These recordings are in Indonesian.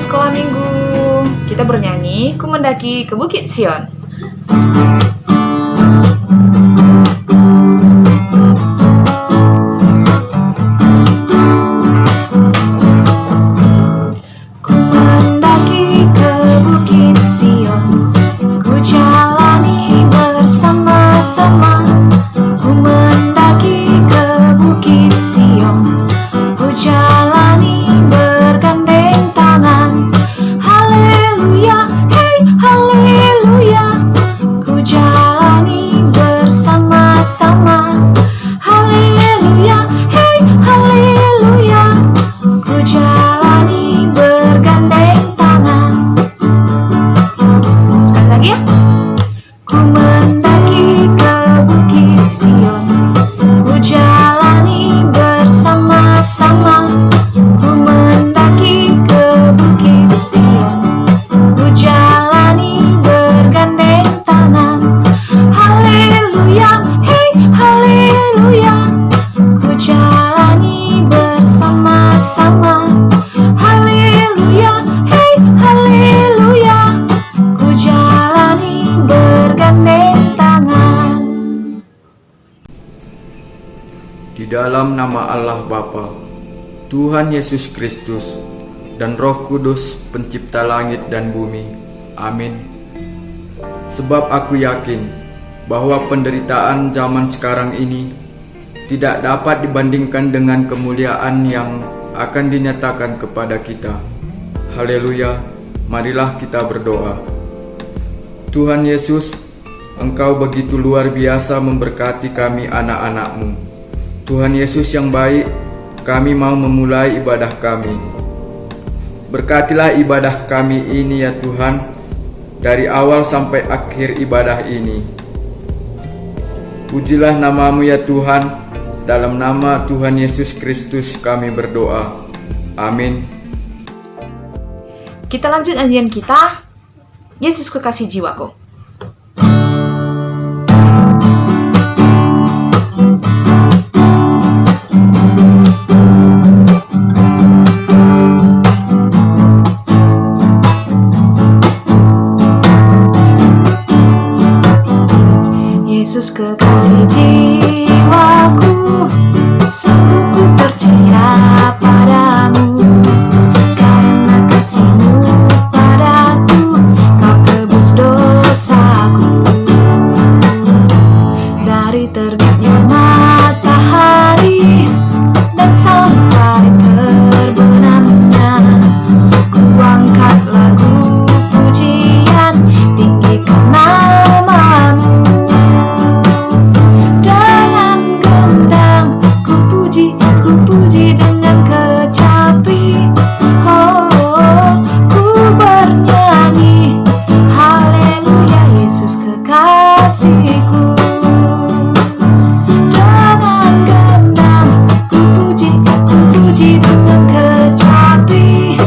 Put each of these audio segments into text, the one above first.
sekolah minggu. Kita bernyanyi Ku Mendaki ke Bukit Sion. Ku mendaki ke Bukit Sion, ku jalani bersama-sama. Ku mendaki ke Bukit Sion, ku jalani bergandeng tangan. Haleluya, hey haleluya, ku jalani bersama-sama. Haleluya, hey haleluya, ku jalani bergandeng tangan. Sekali lagi ya. Ku mendaki ke Bukit Sion, ku jalani bersama-sama. Ku mendaki ke Bukit Sion, ku jalani bergandeng tangan. Haleluya, hey haleluya, ku jalani bersama-sama. Haleluya, hey haleluya, ku jalani bergandeng tangan. Di dalam nama Allah Bapa, Tuhan Yesus Kristus, dan Roh Kudus, pencipta langit dan bumi. Amin. Sebab aku yakin bahwa penderitaan zaman sekarang ini tidak dapat dibandingkan dengan kemuliaan yang akan dinyatakan kepada kita. Haleluya, marilah kita berdoa. Tuhan Yesus, Engkau begitu luar biasa memberkati kami anak-anak-Mu. Tuhan Yesus yang baik, kami mau memulai ibadah kami. Berkatilah ibadah kami ini ya Tuhan, dari awal sampai akhir ibadah ini. Pujilah nama-Mu ya Tuhan, dalam nama Tuhan Yesus Kristus kami berdoa. Amin. Kita lanjut nyanyian kita, Yesus Kekasih Jiwaku. Yesus kekasih jiwaku, sungguh ku percaya padamu. Karena kasih-Mu padaku, Kau tebus dosaku. Dari terbitnya matahari dan sampai terbenamnya, ku angkat lagu pujian, tinggikan nama-Mu. Ku puji dengan kecapi, oh, ku bernyanyi, haleluya Yesus kekasihku. Dengan gendang ku puji dengan kecapi,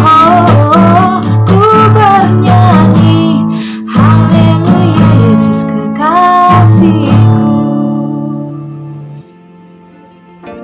oh, ku bernyanyi, haleluya Yesus kekasihku.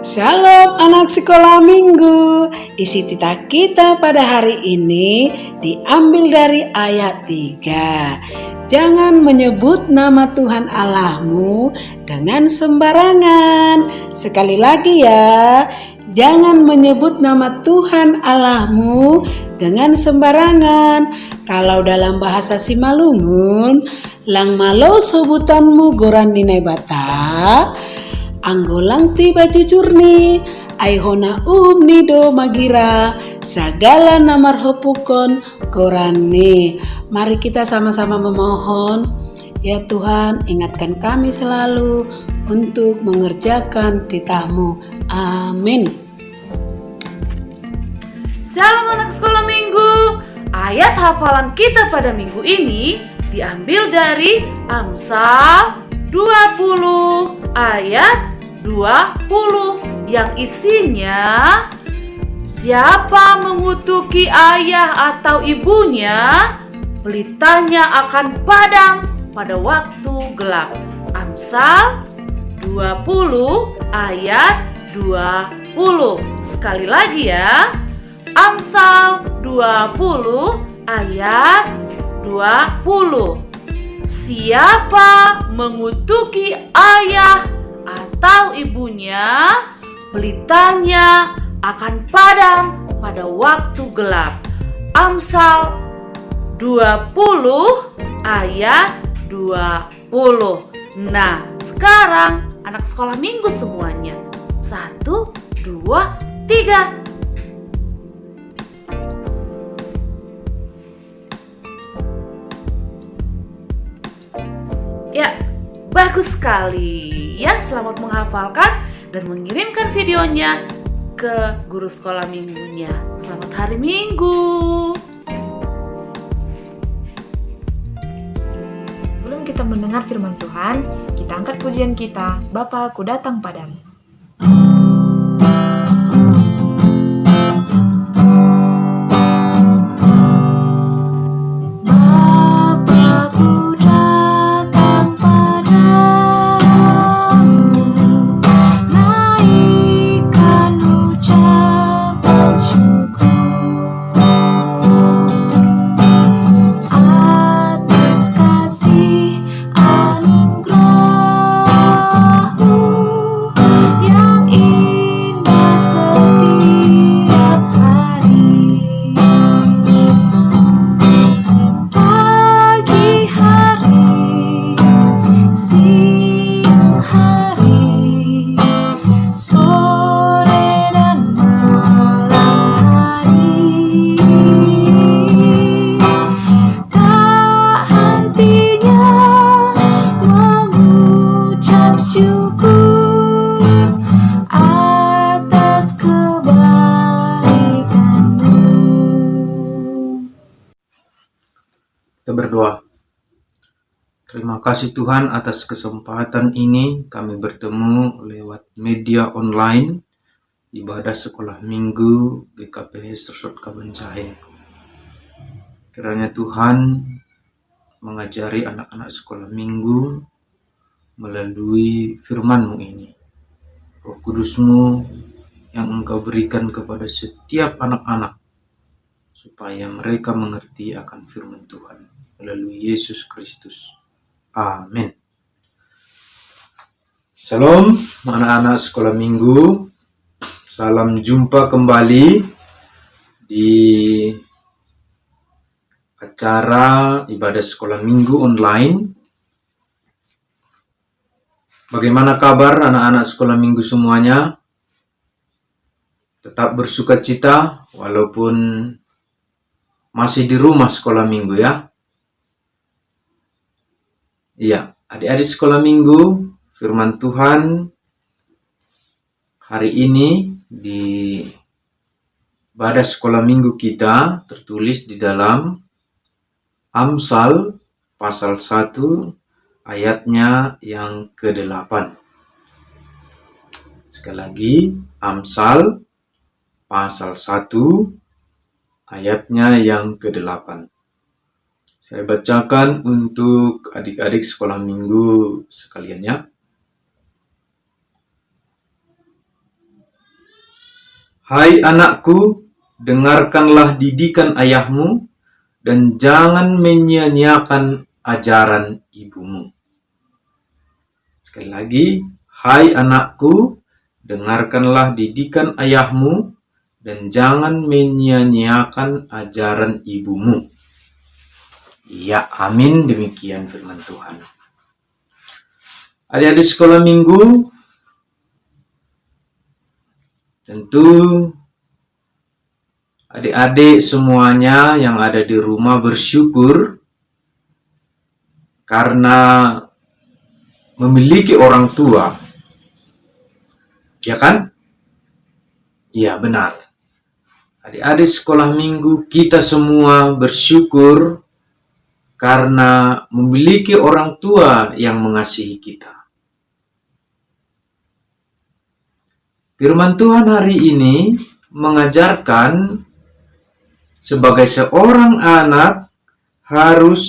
Shalom anak sekolah minggu. Isi tita kita pada hari ini diambil dari ayat 3. Jangan menyebut nama Tuhan Allahmu dengan sembarangan. Sekali lagi ya. Jangan menyebut nama Tuhan Allahmu dengan sembarangan. Kalau dalam bahasa Simalungun, lang malo sebutanmu goran dinai bata, anggolang tiba cucurni, aihona nido magira, segala namar hepukon gorani. Mari kita sama-sama memohon, ya Tuhan, ingatkan kami selalu untuk mengerjakan titah-Mu. Amin. Salam anak sekolah minggu. Ayat hafalan kita pada minggu ini diambil dari Amsal 20 ayat 20 yang isinya, siapa mengutuki ayah atau ibunya, pelitanya akan padam pada waktu gelap. Amsal 20 ayat 20. Sekali lagi ya. Amsal 20 ayat 20. Siapa mengutuki ayah atau ibunya, pelitanya akan padam pada waktu gelap. Amsal 20 ayat 20. Nah, sekarang anak sekolah minggu semuanya. 1, 2, 3. Ya, bagus sekali ya. Selamat menghafalkan dan mengirimkan videonya ke guru sekolah minggunya. Selamat hari Minggu. Sebelum kita mendengar firman Tuhan, kita angkat pujian kita, Bapa, Aku Datang Padamu. Kita berdoa. Terima kasih Tuhan atas kesempatan ini kami bertemu lewat media online ibadah sekolah minggu GKPS Resort Kabanjahe. Kiranya Tuhan mengajari anak-anak sekolah minggu melalui firman-Mu ini. Roh Kudus-Mu yang Engkau berikan kepada setiap anak-anak supaya mereka mengerti akan firman Tuhan melalui Yesus Kristus. Amin. Shalom anak-anak sekolah minggu. Salam jumpa kembali di acara ibadah sekolah minggu online. Bagaimana kabar anak-anak sekolah minggu semuanya? Tetap bersukacita walaupun masih di rumah sekolah minggu ya. Iya, adik-adik sekolah minggu, firman Tuhan hari ini di ibadah sekolah minggu kita tertulis di dalam Amsal pasal 1 ayatnya yang ke-8. Sekali lagi, Amsal pasal 1 ayatnya yang ke-8. Saya bacakan untuk adik-adik sekolah minggu sekalian ya. Hai anakku, dengarkanlah didikan ayahmu dan jangan menyia-nyiakan ajaran ibumu. Sekali lagi, hai anakku, dengarkanlah didikan ayahmu dan jangan menyia-nyiakan ajaran ibumu. Ya, amin. Demikian firman Tuhan. Adik-adik sekolah minggu, tentu adik-adik semuanya yang ada di rumah bersyukur karena memiliki orang tua. Ya kan? Iya, benar. Adik-adik sekolah minggu, kita semua bersyukur karena memiliki orang tua yang mengasihi kita. Firman Tuhan hari ini mengajarkan sebagai seorang anak harus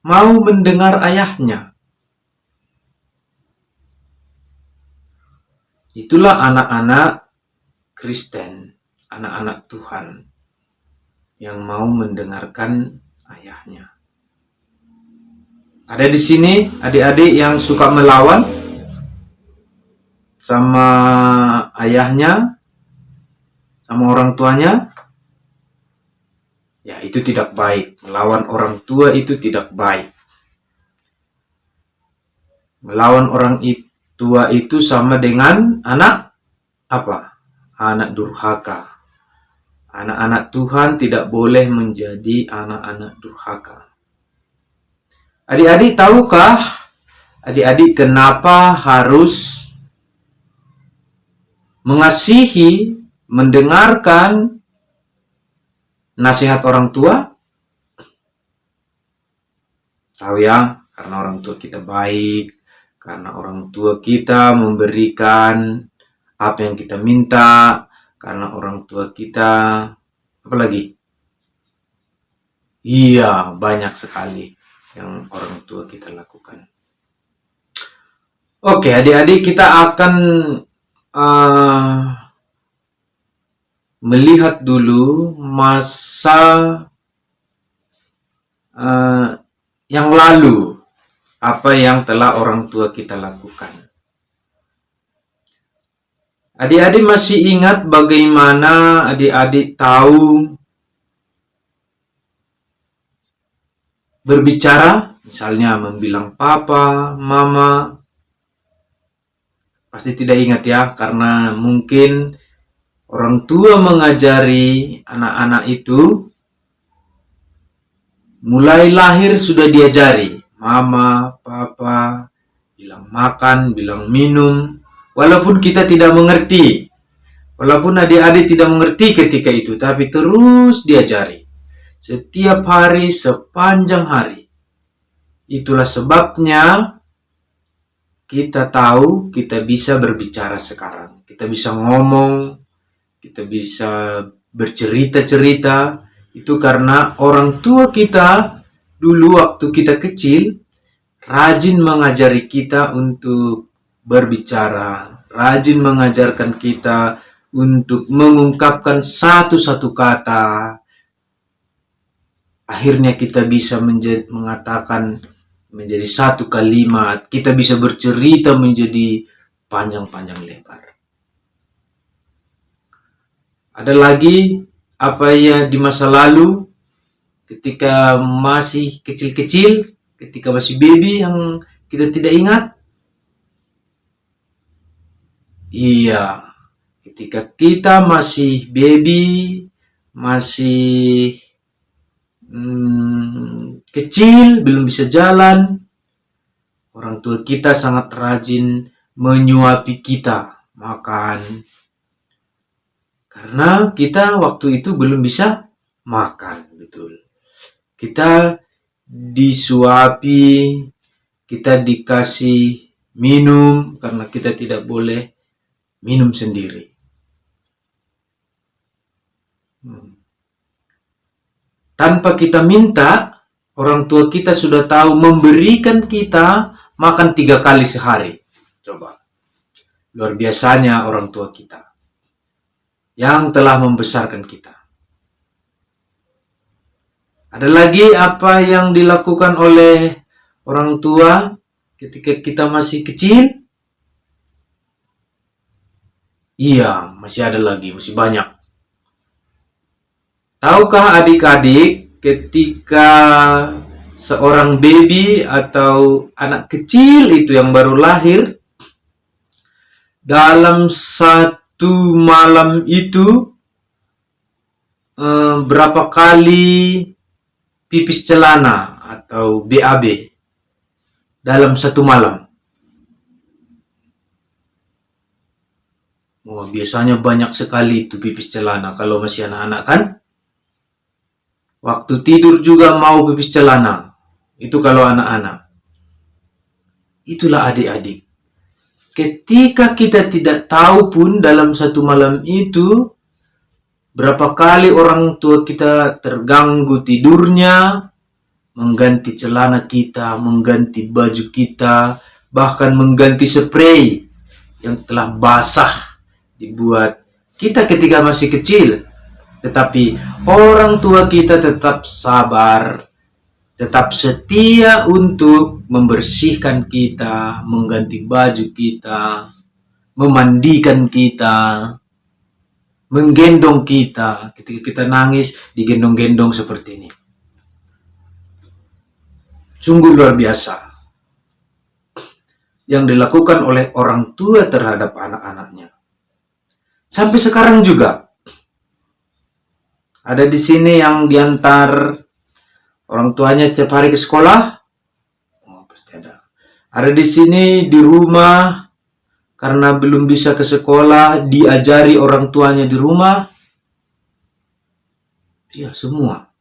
mau mendengar ayahnya. Itulah anak-anak Kristen. anak-anak Tuhan yang mau mendengarkan ayahnya. Ada di sini adik-adik yang suka melawan sama ayahnya, sama orang tuanya. Ya, itu tidak baik. Melawan orang tua itu tidak baik. Melawan orang tua itu sama dengan anak apa? Anak durhaka. Anak-anak Tuhan tidak boleh menjadi anak-anak durhaka. Adik-adik, tahukah adik-adik kenapa harus mengasihi, mendengarkan nasihat orang tua? Tahu ya, karena orang tua kita baik, karena orang tua kita memberikan apa yang kita minta, karena orang tua kita, apa lagi? Iya, banyak sekali yang orang tua kita lakukan. Oke, adik-adik, kita akan melihat dulu masa yang lalu, apa yang telah orang tua kita lakukan. Adik-adik masih ingat bagaimana adik-adik tahu berbicara, misalnya membilang papa, mama? Pasti tidak ingat ya, karena mungkin orang tua mengajari anak-anak itu mulai lahir sudah diajari mama, papa, bilang makan, bilang minum, walaupun kita tidak mengerti, walaupun adik-adik tidak mengerti ketika itu, tapi terus diajari setiap hari sepanjang hari. Itulah sebabnya kita tahu kita bisa berbicara sekarang, kita bisa ngomong, kita bisa bercerita-cerita. Itu karena orang tua kita dulu waktu kita kecil rajin mengajari kita untuk berbicara, rajin mengajarkan kita untuk mengungkapkan satu-satu kata. Akhirnya kita bisa mengatakan menjadi satu kalimat, kita bisa bercerita menjadi panjang-panjang lebar. Ada lagi apa ya di masa lalu, ketika masih kecil-kecil, ketika masih baby yang kita tidak ingat? Iya, ketika kita masih baby, masih kecil, belum bisa jalan, orang tua kita sangat rajin menyuapi kita makan. Karena kita waktu itu belum bisa makan, betul. Kita disuapi, kita dikasih minum, karena kita tidak boleh minum sendiri. Tanpa kita minta, orang tua kita sudah tahu memberikan kita makan 3 kali sehari. Coba. Luar biasanya orang tua kita yang telah membesarkan kita. Ada lagi apa yang dilakukan oleh orang tua ketika kita masih kecil? Iya, masih ada lagi, masih banyak. Tahukah adik-adik, ketika seorang baby atau anak kecil itu yang baru lahir, dalam satu malam itu berapa kali pipis celana atau BAB dalam satu malam? Wah, biasanya banyak sekali itu pipis celana kalau masih anak-anak kan? Waktu tidur juga mau pipis celana. Itu kalau anak-anak. Itulah adik-adik. Ketika kita tidak tahu pun dalam satu malam itu, berapa kali orang tua kita terganggu tidurnya, mengganti celana kita, mengganti baju kita, bahkan mengganti spray yang telah basah dibuat kita ketika masih kecil, tetapi orang tua kita tetap sabar, tetap setia untuk membersihkan kita, mengganti baju kita, memandikan kita, menggendong kita. Ketika kita nangis, digendong-gendong seperti ini. Sungguh luar biasa yang dilakukan oleh orang tua terhadap anak-anaknya. Sampai sekarang juga ada di sini yang diantar orang tuanya tiap hari ke sekolah. Oh, pasti ada. Ada di sini di rumah karena belum bisa ke sekolah, diajari orang tuanya di rumah. Ya, semua.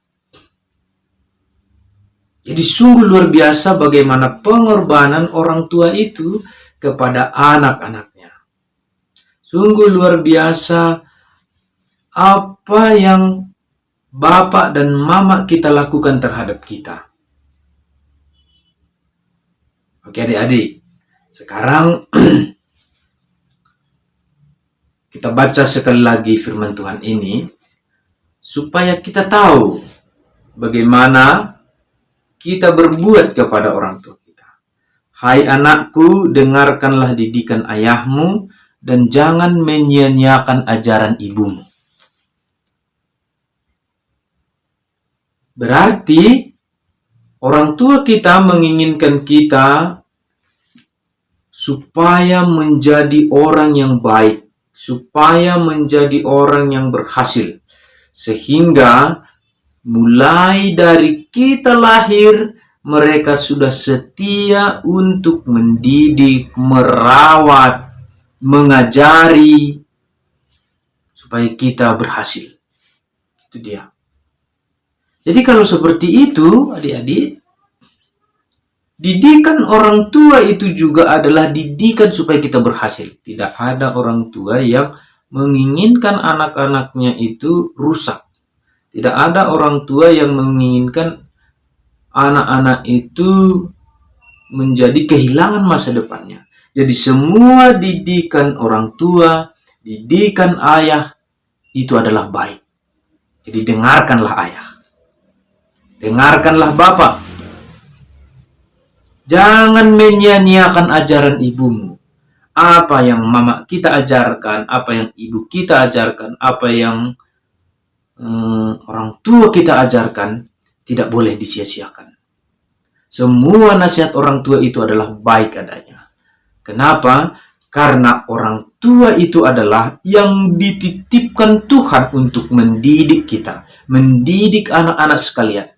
Jadi sungguh luar biasa bagaimana pengorbanan orang tua itu kepada anak-anaknya. Sungguh luar biasa apa yang bapak dan mama kita lakukan terhadap kita. Oke adik-adik, sekarang kita baca sekali lagi firman Tuhan ini supaya kita tahu bagaimana kita berbuat kepada orang tua kita. Hai anakku, dengarkanlah didikan ayahmu dan jangan menyia-nyiakan ajaran ibumu. Berarti orang tua kita menginginkan kita supaya menjadi orang yang baik, supaya menjadi orang yang berhasil. Sehingga mulai dari kita lahir, mereka sudah setia untuk mendidik, merawat, mengajari, supaya kita berhasil. Itu dia. Jadi kalau seperti itu, adik-adik, didikan orang tua itu juga adalah didikan supaya kita berhasil. Tidak ada orang tua yang menginginkan anak-anaknya itu rusak. Tidak ada orang tua yang menginginkan anak-anak itu menjadi kehilangan masa depannya. Jadi semua didikan orang tua, didikan ayah, itu adalah baik. Jadi dengarkanlah ayah. Dengarkanlah bapak. Jangan menyia-nyiakan ajaran ibumu. Apa yang mama kita ajarkan, apa yang ibu kita ajarkan, apa yang orang tua kita ajarkan, tidak boleh disia-siakan. Semua nasihat orang tua itu adalah baik adanya. Kenapa? Karena orang tua itu adalah yang dititipkan Tuhan untuk mendidik kita, mendidik anak-anak sekalian.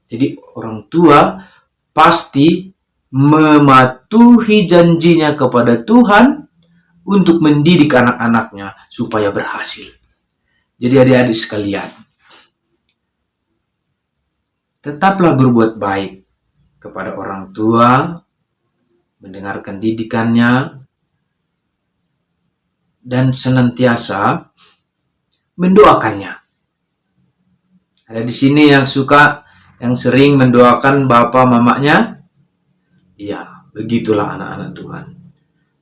Jadi orang tua pasti mematuhi janjinya kepada Tuhan untuk mendidik anak-anaknya supaya berhasil. Jadi adik-adik sekalian, tetaplah berbuat baik kepada orang tua, mendengarkan didikannya, dan senantiasa mendoakannya. Ada di sini yang sering mendoakan bapak mamanya. Ya, begitulah anak-anak Tuhan.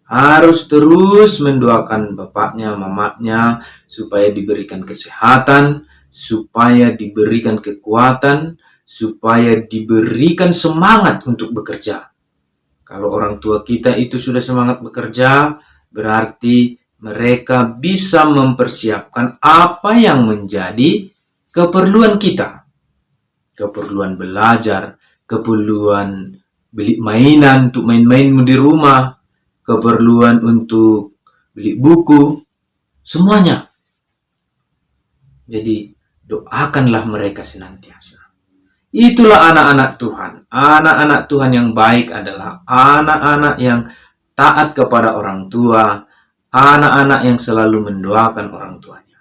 Harus terus mendoakan bapaknya, mamanya, supaya diberikan kesehatan, supaya diberikan kekuatan, supaya diberikan semangat untuk bekerja. Kalau orang tua kita itu sudah semangat bekerja, berarti mereka bisa mempersiapkan apa yang menjadi keperluan kita. Keperluan belajar, keperluan beli mainan untuk main-main di rumah, keperluan untuk beli buku, semuanya. Jadi doakanlah mereka senantiasa. Itulah anak-anak Tuhan. Anak-anak Tuhan yang baik adalah anak-anak yang taat kepada orang tua, anak-anak yang selalu mendoakan orang tuanya,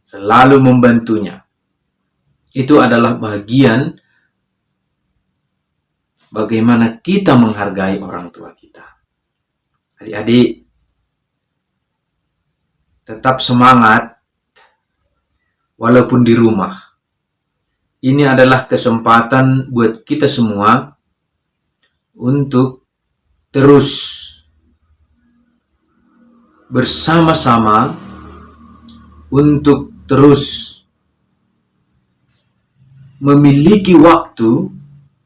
selalu membantunya. Itu adalah bagian bagaimana kita menghargai orang tua kita. Adik-adik, tetap semangat walaupun di rumah. Ini adalah kesempatan buat kita semua untuk terus bersama-sama untuk terus memiliki waktu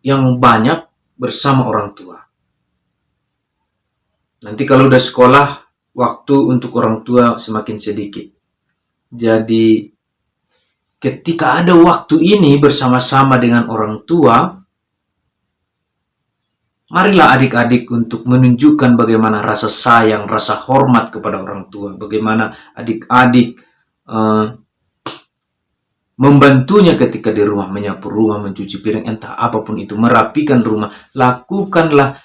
yang banyak bersama orang tua. Nanti kalau udah sekolah, waktu untuk orang tua semakin sedikit. Jadi ketika ada waktu ini bersama-sama dengan orang tua, marilah adik-adik untuk menunjukkan bagaimana rasa sayang, rasa hormat kepada orang tua. Bagaimana adik-adik membantunya ketika di rumah, menyapu rumah, mencuci piring, entah apapun itu, merapikan rumah. Lakukanlah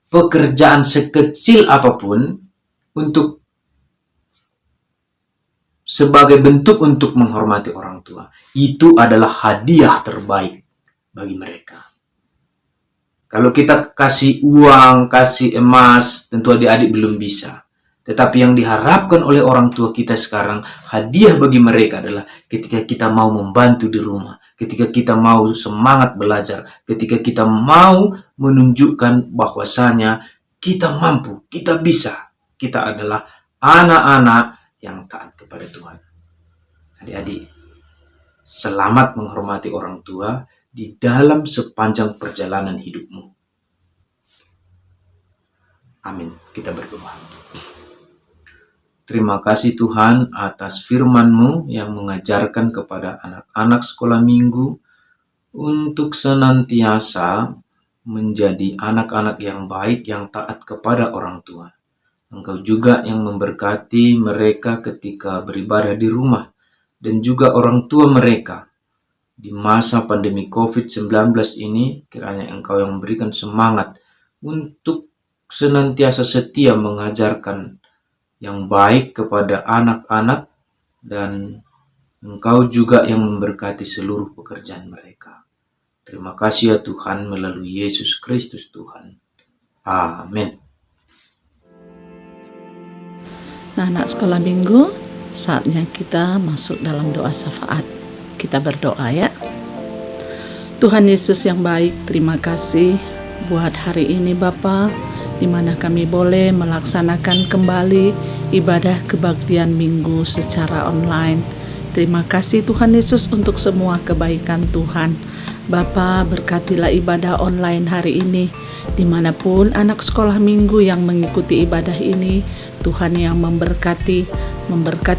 pekerjaan sekecil apapun untuk sebagai bentuk untuk menghormati orang tua. Itu adalah hadiah terbaik bagi mereka. Kalau kita kasih uang, kasih emas, tentu adik-adik belum bisa. Tetapi yang diharapkan oleh orang tua kita sekarang, hadiah bagi mereka adalah ketika kita mau membantu di rumah, ketika kita mau semangat belajar, ketika kita mau menunjukkan bahwasanya kita mampu, kita bisa, kita adalah anak-anak yang taat kepada Tuhan. Adik-adik, selamat menghormati orang tua di dalam sepanjang perjalanan hidupmu. Amin. Kita berdoa. Terima kasih Tuhan atas firman-Mu yang mengajarkan kepada anak-anak sekolah minggu untuk senantiasa menjadi anak-anak yang baik, yang taat kepada orang tua. Engkau juga yang memberkati mereka ketika beribadah di rumah dan juga orang tua mereka. Di masa pandemi COVID-19 ini, kiranya Engkau yang memberikan semangat untuk senantiasa setia mengajarkan yang baik kepada anak-anak, dan Engkau juga yang memberkati seluruh pekerjaan mereka. Terima kasih ya Tuhan, melalui Yesus Kristus Tuhan. Amin. Nah, anak sekolah minggu, saatnya kita masuk dalam doa syafaat. Kita berdoa ya. Tuhan Yesus yang baik, terima kasih buat hari ini Bapa, di mana kami boleh melaksanakan kembali ibadah kebaktian minggu secara online. Terima kasih Tuhan Yesus untuk semua kebaikan Tuhan. Bapa, berkatilah ibadah online hari ini, dimanapun anak sekolah minggu yang mengikuti ibadah ini. Tuhan yang memberkati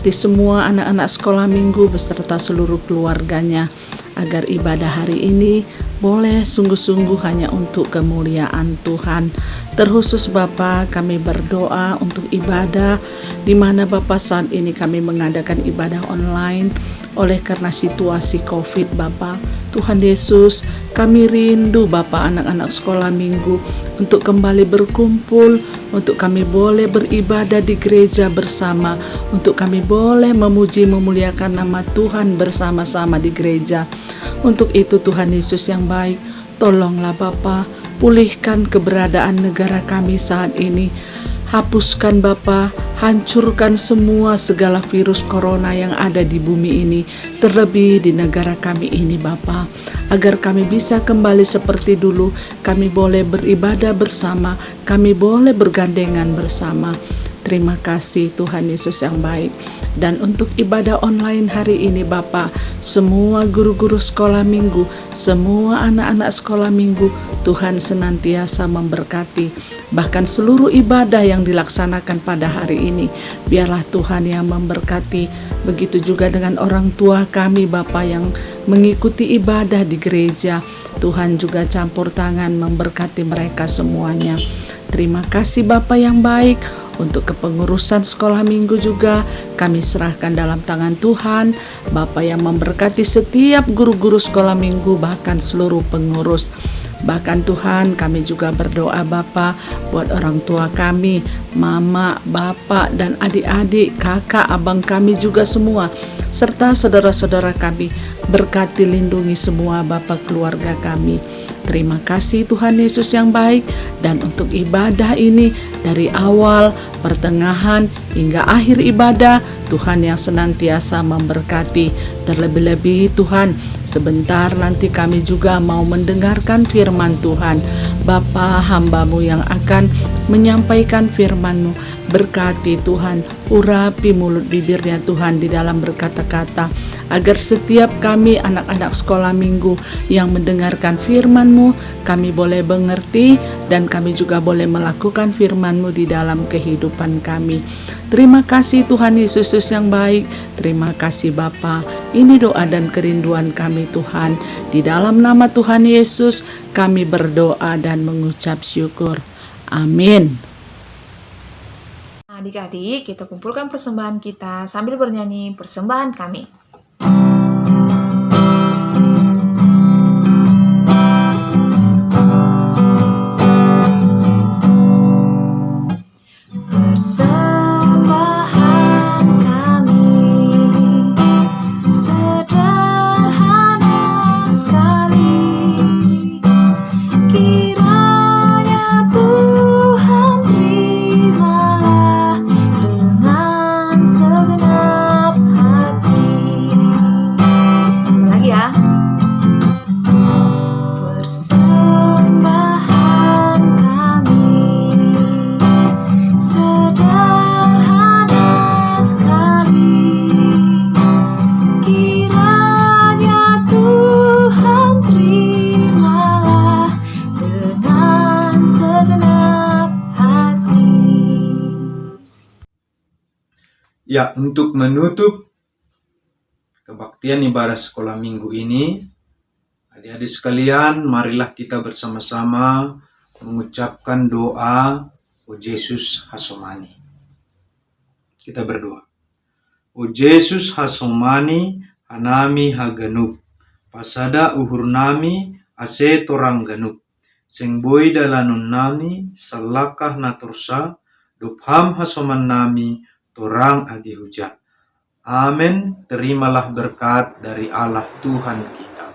semua anak-anak sekolah minggu beserta seluruh keluarganya, agar ibadah hari ini boleh sungguh-sungguh hanya untuk kemuliaan Tuhan. Terkhusus Bapa, kami berdoa untuk ibadah di mana Bapa saat ini kami mengadakan ibadah online oleh karena situasi COVID Bapa. Tuhan Yesus, kami rindu Bapa anak-anak sekolah minggu untuk kembali berkumpul, untuk kami boleh beribadah di gereja bersama, untuk kami boleh memuji memuliakan nama Tuhan bersama-sama di gereja. Untuk itu Tuhan Yesus yang baik, tolonglah Bapa, pulihkan keberadaan negara kami saat ini. Hapuskan Bapa, hancurkan semua segala virus corona yang ada di bumi ini, terlebih di negara kami ini Bapa, agar kami bisa kembali seperti dulu, kami boleh beribadah bersama, kami boleh bergandengan bersama. Terima kasih Tuhan Yesus yang baik. Dan untuk ibadah online hari ini Bapa, semua guru-guru sekolah minggu, semua anak-anak sekolah minggu, Tuhan senantiasa memberkati. Bahkan seluruh ibadah yang dilaksanakan pada hari ini, biarlah Tuhan yang memberkati. Begitu juga dengan orang tua kami Bapa yang mengikuti ibadah di gereja, Tuhan juga campur tangan memberkati mereka semuanya. Terima kasih Bapa yang baik. Untuk kepengurusan sekolah minggu juga kami serahkan dalam tangan Tuhan, Bapa yang memberkati setiap guru-guru sekolah minggu, bahkan seluruh pengurus. Bahkan Tuhan, kami juga berdoa Bapa buat orang tua kami, mama, bapak, dan adik-adik, kakak, abang kami juga semua, serta saudara-saudara kami. Berkati lindungi semua Bapa keluarga kami. Terima kasih Tuhan Yesus yang baik. Dan untuk ibadah ini dari awal, pertengahan, hingga akhir ibadah, Tuhan yang senantiasa memberkati. Terlebih-lebih Tuhan, sebentar nanti kami juga mau mendengarkan firman Tuhan. Bapa, hamba-Mu yang akan menyampaikan firman-Mu. Berkati Tuhan, urapi mulut bibirnya Tuhan di dalam berkata-kata, agar setiap kami anak-anak sekolah minggu yang mendengarkan firman-Mu, kami boleh mengerti dan kami juga boleh melakukan firman-Mu di dalam kehidupan kami. Terima kasih Tuhan Yesus yang baik, terima kasih Bapa. Ini doa dan kerinduan kami Tuhan. Di dalam nama Tuhan Yesus kami berdoa dan mengucap syukur. Amin. Adik-adik, kita kumpulkan persembahan kita sambil bernyanyi persembahan kami. Persembahan kami sederhana sekali, kiranya Tuhan terimalah dengan segenap hati. Sekali lagi ya. Persembahan kami sederhana sekali, kiranya Tuhan terimalah dengan segenap hati. Ya, untuk menutup kebaktian ibadah sekolah minggu ini, adik-adik sekalian, marilah kita bersama-sama mengucapkan doa O Yesus Hasomani. Kita berdoa. O Yesus Hasomani, hanami haganub, pasada uhur nami ase torang ganub, seng boy dalanun nami salakah natursa, dopham hasoman nami torang agi huja. Amin. Terimalah berkat dari Allah Tuhan kita.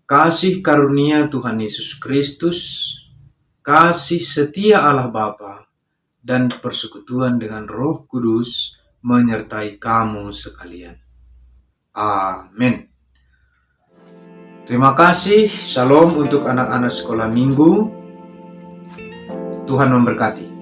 Kasih karunia Tuhan Yesus Kristus, kasih setia Allah Bapa, dan persekutuan dengan Roh Kudus menyertai kamu sekalian. Amin. Terima kasih. Shalom untuk anak-anak sekolah minggu. Tuhan memberkati.